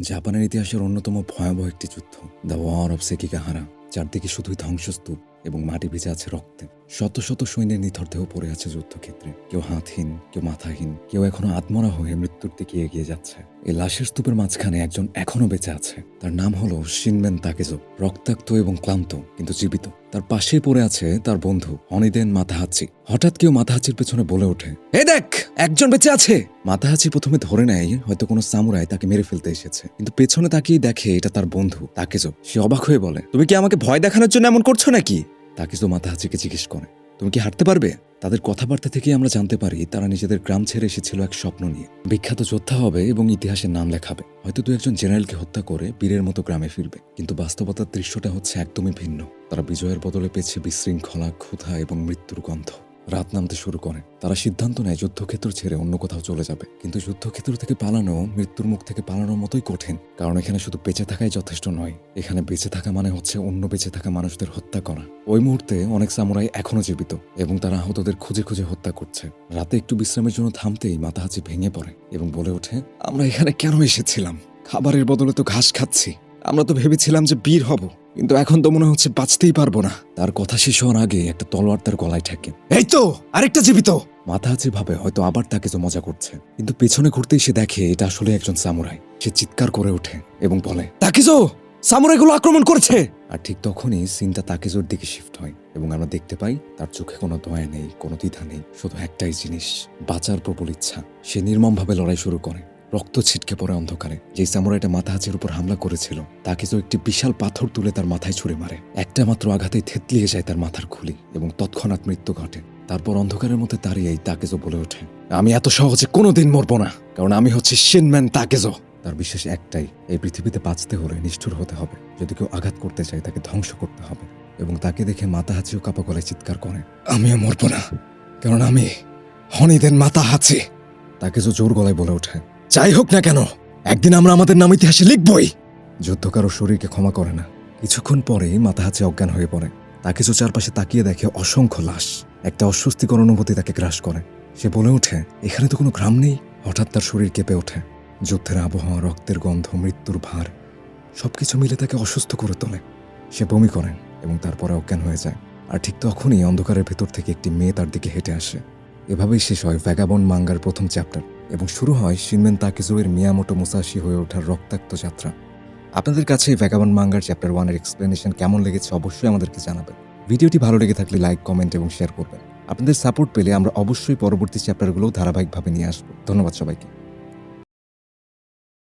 জাপানের ইতিহাসের অন্যতম ভয়াবহ একটি যুদ্ধ, দ্য ওয়ার অফ সেকিগাহারা। চারদিকে শুধুই ধ্বংসস্তূপ এবং মাটি ভিজে আছে রক্তে। শত শত সৈন্যের নিথর দেহ পড়ে আছে যুদ্ধক্ষেত্রে। কেউ হাতহীন, কেউ মাথাহীন, কেউ এখনো আত্মরা হয়ে মৃত্যুর দিকে এগিয়ে যাচ্ছে। এই লাশের স্তূপের মাঝখানে একজন এখনো বেঁচে আছে। তার নাম হলো শিনমেন তাকেজো। রক্তাক্ত এবং ক্লান্ত, কিন্তু জীবিত। তার পাশেই পড়ে আছে তার বন্ধু অনিদেন মাতাহাচি। হঠাৎ কেউ মাতাহাচির পেছনে বলে ওঠে, "এই দেখ, একজন বেঁচে আছে!" মাতাহাচি প্রথমে ধরে নেয় হয়তো কোনো সামুরাই তাকে মেরে ফেলতে এসেছে, কিন্তু পেছনে তাকিয়ে দেখে এটা তার বন্ধু তাকেজো। সে অবাক হয়ে বলে, "তুমি কি আমাকে ভয় দেখানোর জন্য এমন করছো নাকি?" তাকেজো মাতাহাচিকে জিজ্ঞেস করে, "তুমি কি হাঁটতে পারবে?" তাদের কথাবার্তা থেকে আমরা জানতে পারি তারা নিজেদের গ্রাম ছেড়ে এসেছিল এক স্বপ্ন নিয়ে, বিখ্যাত যোদ্ধা হবে এবং ইতিহাসের নাম লেখাবে। হয়তো দু একজন জেনারেলকে হত্যা করে বীরের মতো গ্রামে ফিরবে, কিন্তু বাস্তবতার দৃশ্যটা হচ্ছে একদমই ভিন্ন। তারা বিজয়ের বদলে পেয়েছে বিশৃঙ্খলা, ক্ষুধা এবং মৃত্যুর গন্ধ। রাত নামতে শুরু করে। তারা সিদ্ধান্ত নেয় যুদ্ধক্ষেত্র ছেড়ে অন্য কোথাও চলে যাবে, কিন্তু যুদ্ধক্ষেত্র থেকে পালানো মৃত্যুর মুখ থেকে পালানোর মতোই কঠিন। কারণ এখানে শুধু বেঁচে থাকাই যথেষ্ট নয়, এখানে বেঁচে থাকা মানে হচ্ছে অন্য বেঁচে থাকা মানুষদের হত্যা করা। ওই মুহূর্তে অনেক সামুরাই এখনো জীবিত এবং তারা আহতদের খুঁজে খুঁজে হত্যা করছে। রাতে একটু বিশ্রামের জন্য থামতেই মাতাহাচি ভেঙে পড়ে এবং বলে ওঠে, "আমরা এখানে কেন এসেছিলাম? খাবারের বদলে তো ঘাস খাচ্ছি। আমরা তো ভেবেছিলাম যে বীর হব, কিন্তু এখন তো মনে হচ্ছে বাঁচতেই পারবো না।" তার কথা শেষ হওয়ার আগে একটা তলোয়ার তার গলায় ঠেকে। "এই তো আরেকটা জীবিত!" মাতাহাচি ভাবে হয়তো আবার তাকে যে মজা করছে, কিন্তু পেছনে ঘুরতেই সে দেখে এটা আসলে একজন সামুরাই। সে চিৎকার করে ওঠে এবং বলে, "তাকেজো, সামুরাইগুলো আক্রমণ করছে!" আর ঠিক তখনই সিনটা তাকেজোর দিকে শিফট হয় এবং আমরা দেখতে পাই তার চোখে কোনো দয়া নেই, কোনো দ্বিধা নেই, শুধু একটাই জিনিস, বাঁচার প্রবল ইচ্ছা। সে নির্মমভাবে লড়াই শুরু করে। রক্ত ছিটকে পড়ে অন্ধকারে। যে সামুরাইটা মাতাহাচির উপর হামলা করেছিল তাকেজো একটি বিশাল পাথর তুলে তার মাথায় ছুঁড়ে মারে। একটা মাত্র আঘাতেই থেতলিয়ে যায় তার মাথার খুলি এবং তৎক্ষণাৎ মৃত্যু ঘটে। তারপর অন্ধকারের মধ্যে দাঁড়িয়েই তাকেজো বলে ওঠে, "আমি এত সহজে কোনোদিন মরবো না, কারণ আমি হচ্ছে শিনম্যান তাকেজো।" তার বিশ্বাস একটাই, এই পৃথিবীতে বাঁচতে হলে নিষ্ঠুর হতে হবে। যদি কেউ আঘাত করতে চায় তাকে ধ্বংস করতে হবে। এবং তাকে দেখে মাতাহাচিও কাঁপা গলায় চিৎকার করে, "আমিও মরবো না, কারণ আমি অনিদেন মাতাহাচি।" তাকেজো জোর গলায় বলে ওঠে, "যাই হোক না কেন, একদিন আমরা আমাদের নাম ইতিহাসে লিখবই।" যুদ্ধ কারো শরীরকে ক্ষমা করে না। কিছুক্ষণ পরেই মাতাহাচি অজ্ঞান হয়ে পড়ে। তাকেজো চারপাশে তাকিয়ে দেখে অসংখ্য লাশ। একটা অস্বস্তিকর অনুভূতি তাকে গ্রাস করে। সে বলে ওঠে, "এখানে তো কোনো গ্রাম নেই।" হঠাৎ তার শরীর কেঁপে ওঠে। যুদ্ধের আবহাওয়া, রক্তের গন্ধ, মৃত্যুর ভার সবকিছু মিলে তাকে অসুস্থ করে তোলে। সে বমি করেন এবং তারপরে অজ্ঞান হয়ে যায়। আর ঠিক তখনই অন্ধকারের ভেতর থেকে একটি মেয়ে তার দিকে হেঁটে আসে। এভাবেই শেষ হয় ভ্যাগাবন্ড মাঙ্গার প্রথম চ্যাপ্টার এবং শুরু হয় শিনমেন তাকেজো এর মিয়ামোটো মুসাশি হয়ে ওঠার রক্তাক্ত যাত্রা। আপনাদের কাছে এই ভ্যাগাবন্ড মাঙ্গার চ্যাপ্টার 1 এর এক্সপ্লেনেশন কেমন লেগেছে অবশ্যই আমাদেরকে জানাবেন। ভিডিওটি ভালো লেগে থাকলে লাইক, কমেন্ট এবং শেয়ার করবেন। আপনাদের সাপোর্ট পেলে আমরা অবশ্যই পরবর্তী চ্যাপ্টারগুলো ধারাবাহিকভাবে নিয়ে আসবো। ধন্যবাদ সবাইকে।